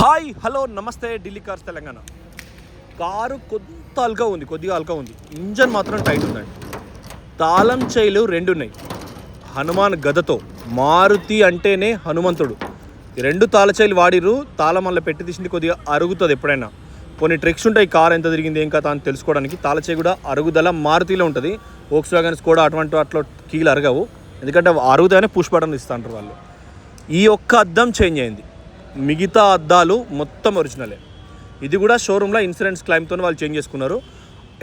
Hi hello నమస్తే Delhi cars Telangana. Car కొద్దిగా అల్కా ఉంది. ఇంజన్ మాత్రం టైట్ ఉందండి. తాళం చైలు రెండు ఉన్నాయి. హనుమాన్ గదతో. మారుతి అంటేనే హనుమంతుడు. రెండు తాళచైలు వాడిరు. తాళం వల్ల పెట్టి తీసింది కొద్దిగా అరుగుతుంది. ఎప్పుడైనా కొన్ని ట్రిక్స్ ఉంటాయి కారు ఎంత తిరిగింది ఏం కథ అని తెలుసుకోవడానికి. తాళచై కూడా అరుగుదల మారుతిలో ఉంటుంది. వోక్స్వాగన్ స్కోడా అట్లా కీలు అరగవు. ఎందుకంటే అరుగుదలనే పుష్ బటన్ ఇస్తూ ఉంటారు వాళ్ళు. ఈ ఒక్క అద్దం చేంజ్ అయింది. మిగతా అద్దాలు మొత్తం ఒరిజినలే. ఇది కూడా షోరూంలో ఇన్సూరెన్స్ క్లైమ్తో వాళ్ళు చేంజ్ చేసుకున్నారు.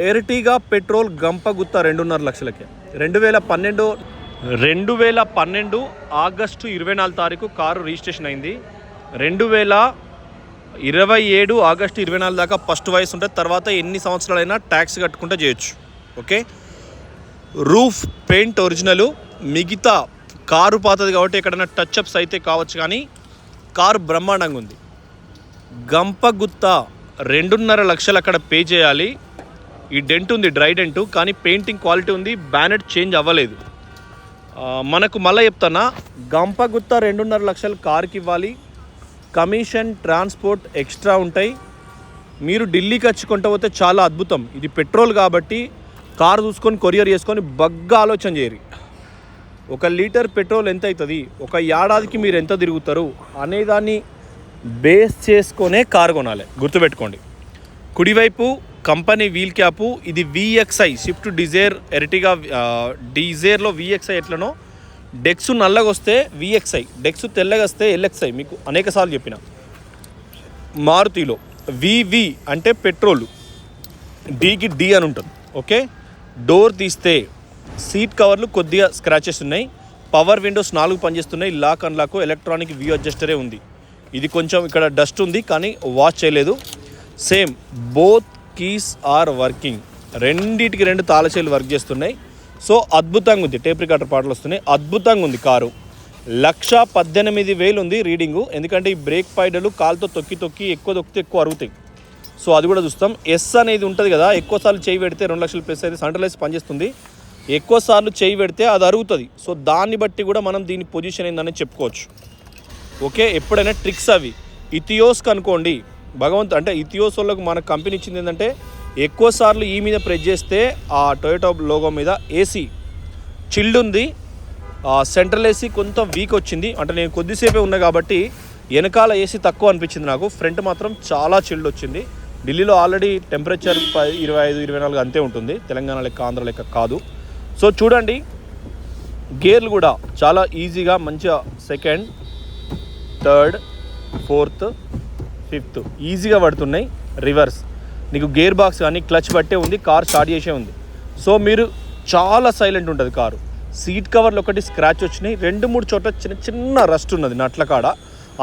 ఎర్టిగా పెట్రోల్ గంపగుత్త 2.5 లక్షలకే. 2012 ఆగస్టు 24 తారీఖు కారు రిజిస్ట్రేషన్ అయింది. 2027 ఆగస్టు 24 దాకా ఫస్ట్ వయసు ఉంటుంది. తర్వాత ఎన్ని సంవత్సరాలైనా ట్యాక్స్ కట్టుకుంటే చేయొచ్చు. Okay, roof paint original. మిగతా కారు పాతది కాబట్టి ఎక్కడైనా టచ్అప్స్ అయితే కావచ్చు, కానీ కారు బ్రహ్మాండంగా ఉంది. గంపగుత్త 2.5 లక్షలు అక్కడ పే చేయాలి. ఈ డెంట్ ఉంది, డ్రై డెంట్, కానీ పెయింటింగ్ క్వాలిటీ ఉంది. బ్యానెట్ చేంజ్ అవ్వలేదు. మనకు మళ్ళీ చెప్తానా, గంపగుత్త 2.5 లక్షలు కారుకి ఇవ్వాలి. కమిషన్ ట్రాన్స్పోర్ట్ ఎక్స్ట్రా ఉంటాయి. మీరు ఢిల్లీకి వచ్చి కొంట పోతే చాలా అద్భుతం. ఇది పెట్రోల్ కాబట్టి కారు చూసుకొని కొరియర్ చేసుకొని బగ్గా ఆలోచన చేయరు. 1 లీటర్ పెట్రోల్ ఎంత అవుతుంది, ఒక ఏడాదికి మీరు ఎంత తిరుగుతారు అనేదాన్ని బేస్ చేసుకొనే కారు కొనాలి. గుర్తుపెట్టుకోండి. కుడివైపు కంపెనీ వీల్ క్యాపు. ఇది VXI స్విఫ్ట్ డిజైర్ ఎర్టిగా డిజైర్లో VXI ఎట్లనో డెక్స్ నల్లగా వస్తే VXI, డెక్స్ తెల్లగా వస్తే LXI. మీకు అనేక సార్లు చెప్పిన. మారుతిలో VV అంటే పెట్రోల్, డీకి D అని ఉంటుంది. ఓకే, డోర్ తీస్తే సీట్ కవర్లు కొద్దిగా స్క్రాచెస్ ఉన్నాయి. పవర్ విండోస్ 4 పనిచేస్తున్నాయి. లాక్ అన్లాక్ ఎలక్ట్రానిక్ వ్యూ అడ్జస్టరే ఉంది. ఇది కొంచెం ఇక్కడ డస్ట్ ఉంది కానీ వాష్ చేయలేదు. Same both keys are working. రెండిటికి 2 తాళచైలు వర్క్ చేస్తున్నాయి. సో అద్భుతంగా ఉంది. టేప్ రికార్డర్ పాటలు వస్తున్నాయి. అద్భుతంగా ఉంది కారు. 1,18,000 ఉంది రీడింగు. ఎందుకంటే ఈ బ్రేక్ పైడలు కాలుతో తొక్కి ఎక్కువ తొక్కితే ఎక్కువ అరుగుతాయి. సో అది కూడా చూస్తాం. ఎస్ అనేది ఉంటుంది కదా, ఎక్కువసార్లు చేయి పెడితే 2 లక్షలు ప్లస్ అయితే సెంట్రలైజ్ పనిచేస్తుంది. ఎక్కువ సార్లు చేయి పెడితే అది అరుగుతుంది. సో దాన్ని బట్టి కూడా మనం దీని పొజిషన్ ఏందని చెప్పుకోవచ్చు. ఓకే, ఎప్పుడైనా ట్రిక్స్ అవి. ఇథియోస్ కనుకోండి, అంటే ఇథియోస్ వాళ్ళకు మన కంపెనీ ఇచ్చింది ఏంటంటే ఎక్కువ సార్లు ఈ మీద ప్రెస్ చేస్తే ఆ టొయోటా లోగో మీద ఏసీ చిల్డ్ ఉంది. సెంట్రల్ ఏసీ కొంత వీక్ వచ్చింది. అంటే నేను కొద్దిసేపే ఉన్నా కాబట్టి వెనకాల ఏసీ తక్కువ అనిపించింది నాకు. ఫ్రంట్ మాత్రం చాలా చిల్డ్ వచ్చింది. ఢిల్లీలో ఆల్రెడీ టెంపరేచర్ 25-24 అంతే ఉంటుంది. తెలంగాణ లెక్క ఆంధ్ర లెక్క కాదు. సో చూడండి, గేర్లు కూడా చాలా ఈజీగా మంచిగా 2nd, 3rd, 4th, 5th ఈజీగా పడుతున్నాయి. రివర్స్ నీకు గేర్ బాక్స్ కానీ క్లచ్ బట్టే ఉంది. కార్ స్టార్ట్ చేసే ఉంది. సో మీరు చాలా సైలెంట్ ఉంటుంది కారు. సీట్ కవర్లు ఒకటి స్క్రాచ్ వచ్చినాయి. 2-3 చోట్ల చిన్న రస్ట్ ఉన్నది నట్ల కాడ.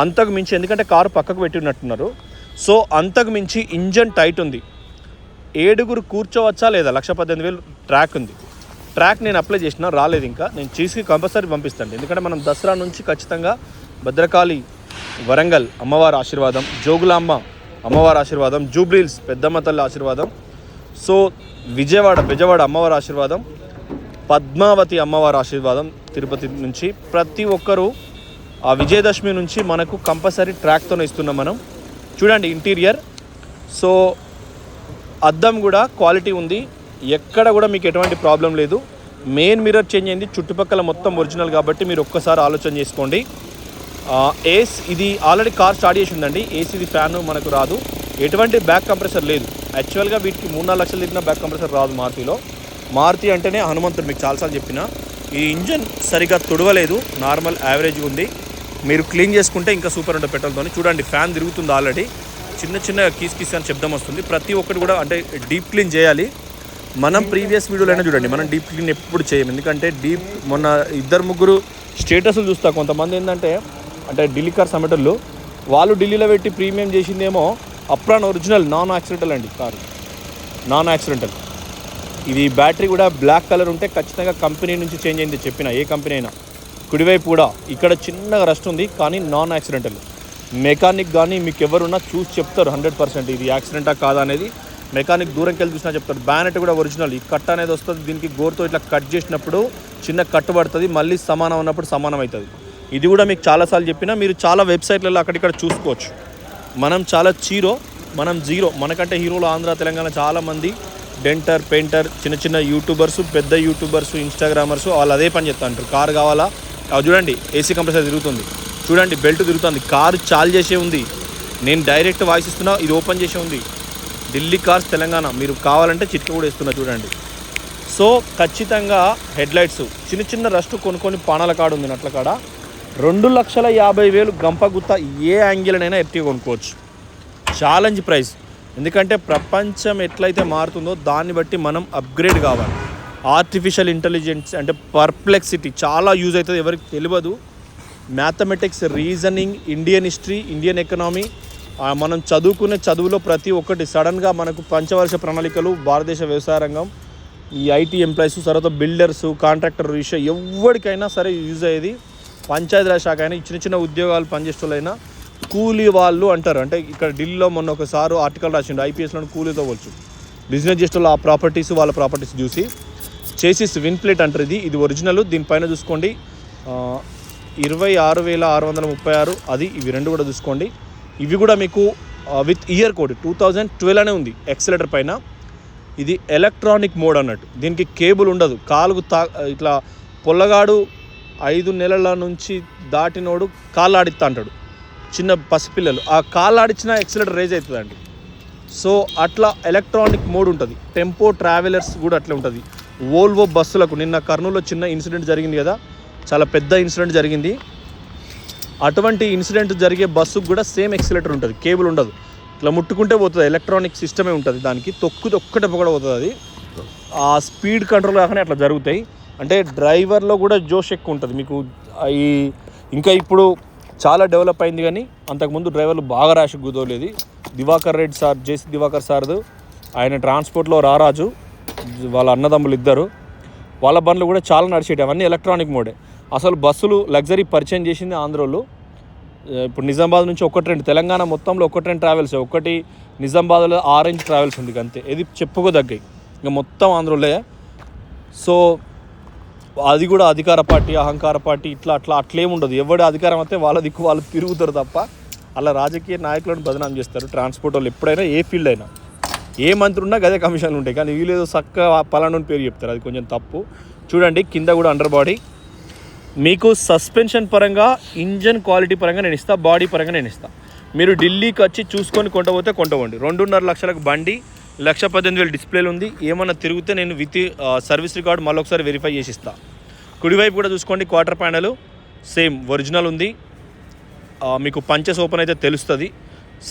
అంతకు మించి ఎందుకంటే కారు పక్కకు పెట్టినట్టున్నారు. సో అంతకు మించి ఇంజన్ టైట్ ఉంది. 7 కూర్చోవచ్చా లేదా. 1,18,000 ట్రాక్ ఉంది. ట్రాక్ నేను అప్లై చేసిన, రాలేదు ఇంకా. నేను చేసి కంపల్సరీ పంపిస్తాను. ఎందుకంటే మనం దసరా నుంచి ఖచ్చితంగా భద్రకాళి వరంగల్ అమ్మవారి ఆశీర్వాదం, జోగులాంబ అమ్మవారి ఆశీర్వాదం, జూబ్లీహిల్స్ పెద్దమ్మ తల్లి ఆశీర్వాదం, సో విజయవాడ అమ్మవారి ఆశీర్వాదం, పద్మావతి అమ్మవారి ఆశీర్వాదం తిరుపతి నుంచి. ప్రతి ఒక్కరూ ఆ విజయదశమి నుంచి మనకు కంపల్సరీ ట్రాక్తోనే ఇస్తున్నాం మనం. చూడండి ఇంటీరియర్. సో అద్దం కూడా క్వాలిటీ ఉంది. ఎక్కడ కూడా మీకు ఎటువంటి ప్రాబ్లం లేదు. మెయిన్ మిర్రర్ చేంజ్ అయింది. చుట్టుపక్కల మొత్తం ఒరిజినల్ కాబట్టి మీరు ఒక్కసారి ఆలోచన చేసుకోండి. ఏసీ ఇది ఆల్రెడీ కార్ స్టార్ట్ చేసి ఉందండి. ఏసీది ఫ్యాన్ మనకు రాదు. ఎటువంటి బ్యాక్ కంప్రెసర్ లేదు. యాక్చువల్గా వీటికి 3-4 లక్షలు తిరిగిన బ్యాక్ కంప్రెసర్ రాదు మారుతిలో. మారుతి అంటేనే హనుమంతుడు, మీకు చాలాసార్లు చెప్పిన. ఈ ఇంజన్ సరిగా తుడవలేదు, నార్మల్ యావరేజ్గా ఉంది. మీరు క్లీన్ చేసుకుంటే ఇంకా సూపర్ ఉంటుంది పెట్రోల్తో. చూడండి ఫ్యాన్ తిరుగుతుంది ఆల్రెడీ. చిన్న కీస్ అని శబ్దం వస్తుంది. ప్రతి ఒక్కటి కూడా అంటే డీప్ క్లీన్ చేయాలి. మనం ప్రీవియస్ వీడియోలైనా చూడండి, మనం డీప్ క్లీన్ ఎప్పుడు చేయం. ఎందుకంటే మొన్న 2-3 స్టేటస్లు చూస్తా. కొంతమంది ఏంటంటే ఢిల్లీ కార్ సమెటర్లు వాళ్ళు ఢిల్లీలో పెట్టి ప్రీమియం చేసిందేమో అప్రాన్ ఒరిజినల్ నాన్ యాక్సిడెంటల్ అండి కారు. Non accidental. ఇది బ్యాటరీ కూడా బ్లాక్ కలర్ ఉంటే ఖచ్చితంగా కంపెనీ నుంచి చేంజ్ అయింది చెప్పిన, ఏ కంపెనీ అయినా. కుడివైపు కూడా ఇక్కడ చిన్నగా రస్ట్ ఉంది కానీ నాన్ యాక్సిడెంటల్. మెకానిక్ కానీ మీకు ఎవరున్నా చూసి చెప్తారు 100% ఇది యాక్సిడెంటా కాదా అనేది. మెకానిక్ దూరంకి వెళ్ళి చూసినా చెప్తారు. బ్యానెట్ కూడా ఒరిజినల్. ఈ కట్ అనేది వస్తుంది. దీనికి గోరుతో ఇట్లా కట్ చేసినప్పుడు చిన్న కట్టు పడుతుంది. మళ్ళీ సమానం ఉన్నప్పుడు సమానం అవుతుంది. ఇది కూడా మీకు చాలాసార్లు చెప్పినా, మీరు చాలా వెబ్సైట్లలో అక్కడిక్కడ చూసుకోవచ్చు. మనం చాలా జీరో. మనకంటే హీరోలు ఆంధ్ర తెలంగాణ చాలామంది డెంటర్, పెయింటర్, చిన్న చిన్న యూట్యూబర్స్, పెద్ద యూట్యూబర్స్, ఇన్స్టాగ్రామర్స్ వాళ్ళు అదే పని చేస్తూ అంటారు. కారు కావాలా, అది చూడండి ఏసీ కంప్రెసర్ తిరుగుతుంది, చూడండి బెల్ట్ తిరుగుతుంది, కారు చాలు చేసే ఉంది. నేను డైరెక్ట్ వాయిస్ ఇస్తున్నా, ఇది ఓపెన్ చేసే ఉంది. ఢిల్లీ కార్స్ తెలంగాణ, మీరు కావాలంటే చిట్క కూడా ఇస్తున్నా చూడండి. సో ఖచ్చితంగా హెడ్లైట్స్ చిన్న చిన్న రస్ట్ కొన్ని పానాల కాడ ఉంది, నట్ల కాడ 2,50,000 గంపగుత్త ఏ యాంగిల్నైనా ఎర్టిగా కొనుక్కోవచ్చు. Challenge price. ఎందుకంటే ప్రపంచం ఎట్లయితే మారుతుందో దాన్ని బట్టి మనం అప్గ్రేడ్ కావాలి. ఆర్టిఫిషియల్ ఇంటెలిజెన్స్ అంటే పర్ప్లెక్సిటీ చాలా యూజ్ అవుతుంది, ఎవరికి తెలియదు. Mathematics, reasoning, Indian history, Indian economy, మనం చదువుకునే చదువులో ప్రతి ఒక్కటి సడన్గా మనకు పంచవర్ష ప్రణాళికలు, భారతదేశ వ్యవసాయ రంగం, ఈ ఐటీ ఎంప్లాయీస్, తర్వాత బిల్డర్స్, కాంట్రాక్టర్ విషయం ఎవరికైనా సరే యూజ్ అయ్యేది. పంచాయతీరాజ్ శాఖ అయినా, చిన్న చిన్న ఉద్యోగాలు పనిచేసేవాళ్ళైనా, కూలీ వాళ్ళు అంటారు. అంటే ఇక్కడ ఢిల్లీలో మొన్న ఒకసారి ఆర్టికల్ రాసిండు, ఐపీఎస్లో కూలీతో వచ్చు. బిజినెస్ చేసేవాళ్ళు ఆ ప్రాపర్టీస్, వాళ్ళ ప్రాపర్టీస్ చూసి చేసిస్ విన్ ప్లేట్ అంటారు. ఇది ఒరిజినల్. దీనిపైన చూసుకోండి 26,636 అది. ఇవి రెండు కూడా చూసుకోండి. ఇవి కూడా మీకు విత్ ఇయర్ కోడ్ 2012 అనే ఉంది ఎక్సలేటర్ పైన. ఇది ఎలక్ట్రానిక్ మోడ్ అన్నట్టు, దీనికి కేబుల్ ఉండదు. కాలుకు ఇట్లా పొల్లగాడు 5 నెలల నుంచి దాటినోడు కాళ్ళు ఆడిస్తా అంటాడు, చిన్న పసిపిల్లలు, ఆ కాళ్ళు ఆడిచ్చినా ఎక్సలేటర్ రేజ్ అవుతుందండి. సో అట్లా ఎలక్ట్రానిక్ మోడ్ ఉంటుంది. టెంపో ట్రావెలర్స్ కూడా అట్లా ఉంటుంది. వోల్వో బస్సులకు నిన్న కర్నూలులో చిన్న ఇన్సిడెంట్ జరిగింది కదా, చాలా పెద్ద ఇన్సిడెంట్ జరిగింది. అటువంటి ఇన్సిడెంట్ జరిగే బస్సుకు కూడా సేమ్ ఎక్సలేటర్ ఉంటుంది, కేబుల్ ఉండదు. ఇట్లా ముట్టుకుంటే పోతుంది, ఎలక్ట్రానిక్ సిస్టమే ఉంటుంది దానికి. ఒక్కటే పొగడ పోతుంది అది. ఆ స్పీడ్ కంట్రోల్ కాకనే అట్లా జరుగుతాయి. అంటే డ్రైవర్లో కూడా జోష్ ఎక్కువ ఉంటుంది మీకు. ఇంకా ఇప్పుడు చాలా డెవలప్ అయింది, కానీ అంతకుముందు డ్రైవర్లు బాగా ర్యాష్ కుదోలేదు. దివాకర్ రెడ్డి సార్, జేసీ దివాకర్ సార్దు, ఆయన ట్రాన్స్పోర్ట్లో రారాజు, వాళ్ళ అన్నదమ్ములు ఇద్దరు, వాళ్ళ బండ్లు కూడా చాలా నడిచేటి. అవన్నీ ఎలక్ట్రానిక్ మోడే. అసలు బస్సులు లగ్జరీ పరిచయం చేసింది ఆంధ్రోళ్ళు. ఇప్పుడు నిజామాబాద్ నుంచి 1-2, తెలంగాణ మొత్తంలో 1-2 ట్రావెల్స్, ఒకటి నిజామాబాద్లో ఆరెంజ్ ట్రావెల్స్ ఉంది అంతే. ఇది చెప్పుకోదగ్గాయి, ఇంకా మొత్తం ఆంధ్రోలే. సో అది కూడా అధికార పార్టీ, అహంకార పార్టీ, అట్లేముండదు. ఎవడి అధికారం అయితే వాళ్ళ దిక్కు వాళ్ళు తిరుగుతారు తప్ప అలా రాజకీయ నాయకులను బదనాం చేస్తారు. ట్రాన్స్పోర్ట్ వాళ్ళు ఎప్పుడైనా, ఏ ఫీల్డ్ అయినా, ఏ మంత్రి ఉన్నా గదే కమిషన్లు ఉంటాయి. కానీ వీళ్ళేదో చక్కగా పలానా పేరు చెప్తారు, అది కొంచెం తప్పు. చూడండి కింద కూడా అండర్ బాడీ మీకు సస్పెన్షన్ పరంగా, ఇంజన్ క్వాలిటీ పరంగా నేను ఇస్తా, బాడీ పరంగా నేను ఇస్తా. మీరు ఢిల్లీకి వచ్చి చూసుకొని కొంటపోతే కొంటవండి. 2.5 లక్షలకు బండి, 1,18,000 డిస్ప్లేలు ఉంది. ఏమన్నా తిరిగితే నేను విత్ సర్వీస్ రికార్డ్ మళ్ళీ ఒకసారి వెరిఫై చేసి ఇస్తా. కుడివైపు కూడా చూసుకోండి, క్వార్టర్ ప్యానల్ సేమ్ ఒరిజినల్ ఉంది. మీకు పంచెస్ ఓపెన్ అయితే తెలుస్తుంది.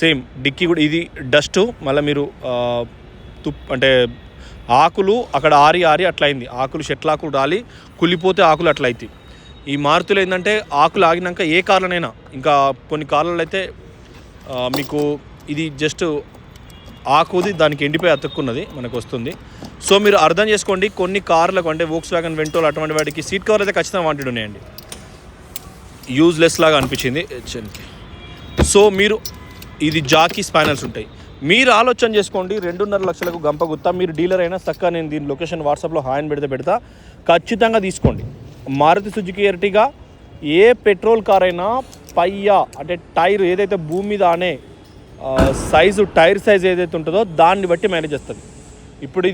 సేమ్ డిక్కీ కూడా, ఇది డస్ట్ మళ్ళీ మీరు అంటే ఆకులు అక్కడ ఆరి అట్లా అయింది. ఆకులు షెట్లాకులు రాలి కుళ్ళిపోతే ఆకులు అట్లా అవుతాయి. ఈ మారుతులు ఏంటంటే ఆకులు ఆగినాక ఏ కార్లనైనా, ఇంకా కొన్ని కార్లలో అయితే మీకు ఇది జస్ట్ ఆకుది దానికి ఎండిపోయి అతుక్కున్నది మనకు వస్తుంది. సో మీరు అర్థం చేసుకోండి, కొన్ని కార్లకు అంటే వోక్స్ వ్యాగన్, వెంటోల్ అటువంటి వాటికి సీట్ కవర్ అయితే ఖచ్చితంగా వాంటెడ్ ఉన్నాయండి. యూజ్లెస్ లాగా అనిపించింది. సో మీరు ఇది జాకీ స్పానల్స్ ఉంటాయి. మీరు ఆలోచన చేసుకోండి, 2.5 లక్షలకు గంపగుత్తా. మీరు డీలర్ అయినా చక్కగా నేను దీని లొకేషన్ వాట్సాప్లో హాయ్ పెడతా ఖచ్చితంగా తీసుకోండి. మారుతి సుజుకి ఎర్టిగా ఏ పెట్రోల్ కార్ అయినా పయ్యా అంటే టైర్ ఏదైతే భూమి మీద ఆనే సైజు, టైర్ సైజ్ ఏదైతే ఉంటుందో దాన్ని బట్టి మేనేజ్ చేస్తుంది. ఇప్పుడు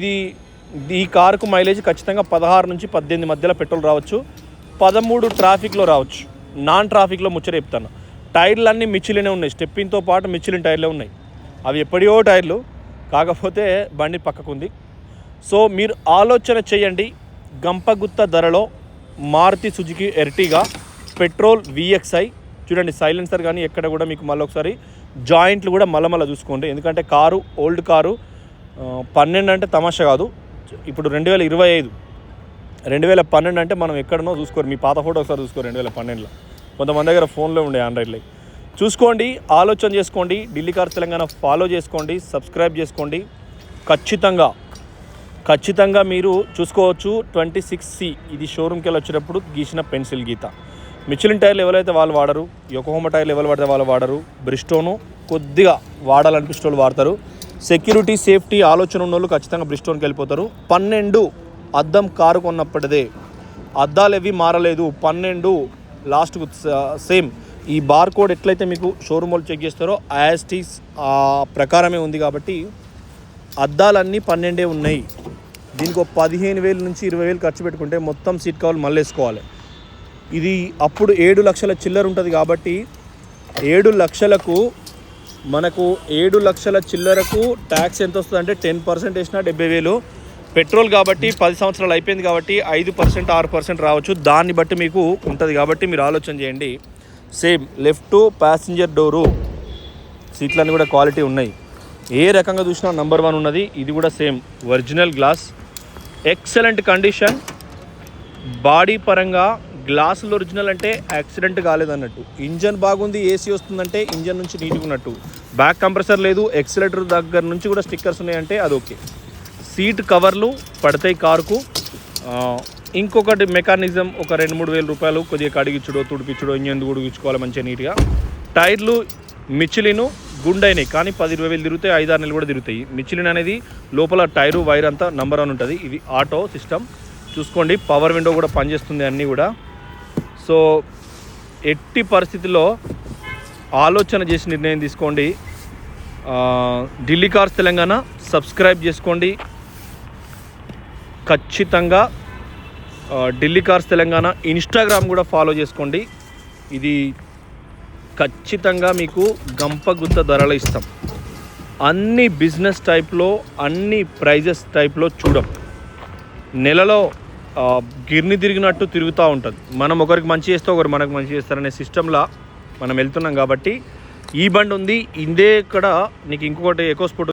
ఈ కారుకు మైలేజ్ ఖచ్చితంగా 16 నుంచి 18 మధ్యలో పెట్రోల్ రావచ్చు, 13 ట్రాఫిక్లో రావచ్చు. నాన్ ట్రాఫిక్లో ముచ్చట చెప్తాను. టైర్లు అన్నీ మిచ్చిలినే ఉన్నాయి, స్టెప్పింగ్తో పాటు మిచ్చిలిన టైర్లే ఉన్నాయి. అవి ఎప్పటియో టైర్లు, కాకపోతే బండి పక్కకుంది. సో మీరు ఆలోచన చేయండి, గంపగుత్త ధరలో Maruti Suzuki Ertiga petrol VXI. చూడండి సైలెన్సర్ కానీ ఎక్కడ కూడా మీకు మళ్ళీ ఒకసారి జాయింట్లు కూడా మళ్ళీ చూసుకోండి. ఎందుకంటే కారు ఓల్డ్ కారు, 12 అంటే తమాషా కాదు. ఇప్పుడు 2025, 2012 అంటే మనం ఎక్కడనో చూసుకోరు. మీ పాత ఫోటో ఒకసారి చూసుకోరు 2012లో. కొంతమంది దగ్గర ఫోన్లో ఉండే ఆండ్రాయిడ్లో. చూసుకోండి, ఆలోచన చేసుకోండి. ఢిల్లీ కార్ తెలంగాణ ఫాలో చేసుకోండి, సబ్స్క్రైబ్ చేసుకోండి. ఖచ్చితంగా మీరు చూసుకోవచ్చు. 26C ఇది షోరూమ్కి వెళ్ళి వచ్చేటప్పుడు గీసిన పెన్సిల్ గీత. మిచిలిన్ టైర్లు ఎవరైతే వాళ్ళు వాడరు, యొకోహోమా టైర్లు ఎవరు పడితే వాళ్ళు వాడరు. బ్రిస్టోను కొద్దిగా వాడాలనిపిస్తే వాళ్ళు వాడతారు. సెక్యూరిటీ, సేఫ్టీ ఆలోచన ఉన్న వాళ్ళు ఖచ్చితంగా బ్రిస్టోన్కి వెళ్ళిపోతారు. 12 అద్దం కారు కొన్నప్పటిదే, అద్దాలు ఏవి మారలేదు. 12 లాస్ట్కు సేమ్. ఈ బార్ కోడ్ ఎట్లయితే మీకు షోరూమ్ వాళ్ళు చెక్ చేస్తారో యాస్టీస్ ఆ ప్రకారమే ఉంది కాబట్టి అద్దాలన్నీ 12 ఉన్నాయి. దీనికి ఒక 15,000 నుంచి 20,000 ఖర్చు పెట్టుకుంటే మొత్తం సీట్ కవర్ మళ్ళీ వేసుకోవాలి. ఇది అప్పుడు 7 లక్షల చిల్లర ఉంటుంది కాబట్టి 7 లక్షలకు మనకు 7 లక్షల చిల్లరకు ట్యాక్స్ ఎంత వస్తుంది అంటే 10% వేసినా 70,000. పెట్రోల్ కాబట్టి 10 సంవత్సరాలు అయిపోయింది కాబట్టి 5% 6% రావచ్చు. దాన్ని బట్టి మీకు ఉంటుంది కాబట్టి మీరు ఆలోచన చేయండి. సేమ్ లెఫ్ట్ ప్యాసింజర్ డోరు సీట్లన్నీ కూడా క్వాలిటీ ఉన్నాయి. ఏ రకంగా చూసినా నంబర్ 1 ఉన్నది. ఇది కూడా same original glass, excellent condition. Body పరంగా గ్లాసులు ఒరిజినల్ అంటే యాక్సిడెంట్ కాలేదన్నట్టు. ఇంజన్ బాగుంది, ఏసీ వస్తుందంటే ఇంజన్ నుంచి నీట్గా ఉన్నట్టు. బ్యాక్ కంప్రెసర్ లేదు, ఎక్సిలేటర్ దగ్గర నుంచి కూడా స్టిక్కర్స్ ఉన్నాయంటే అది ఓకే. సీట్ కవర్లు పడతాయి కారుకు. ఇంకొకటి మెకానిజం ఒక 2-3 వేల రూపాయలు కొద్దిగా కడిగించుడో తుడిపించుడో ఇంజన్ ఉడిగించుకోవాలి మంచిగా నీట్గా. టైర్లు మిచిలిను గుండైనాయి కానీ 10-20 వేలు తిరుగుతాయి, 5-6 నెలలు కూడా తిరుగుతాయి. మిచిలిన్ అనేది లోపల టైరు వైర్ అంతా నంబర్ 1 ఉంటుంది. ఇది ఆటో సిస్టమ్ చూసుకోండి. పవర్ విండో కూడా పనిచేస్తుంది అన్నీ కూడా. సో ఎట్టి పరిస్థితుల్లో ఆలోచన చేసి నిర్ణయం తీసుకోండి. ఢిల్లీ కార్స్ తెలంగాణ సబ్స్క్రైబ్ చేసుకోండి ఖచ్చితంగా. ఢిల్లీ కార్స్ తెలంగాణ ఇన్స్టాగ్రామ్ కూడా ఫాలో చేసుకోండి. ఇది ఖచ్చితంగా మీకు గంపగుత్త ధరలు ఇస్తాం. అన్ని బిజినెస్ టైప్లో అన్ని ప్రైజెస్ టైప్లో చూడం. నెలలో గిర్ని తిరిగినట్టు తిరుగుతూ ఉంటుంది. మనం ఒకరికి మంచి చేస్తే ఒకరు మనకు మంచి చేస్తారనే సిస్టంలా మనం వెళ్తున్నాం కాబట్టి ఈ బండి ఉంది. ఇదే ఇక్కడ నీకు ఇంకొకటి ఎకో స్పోర్ట్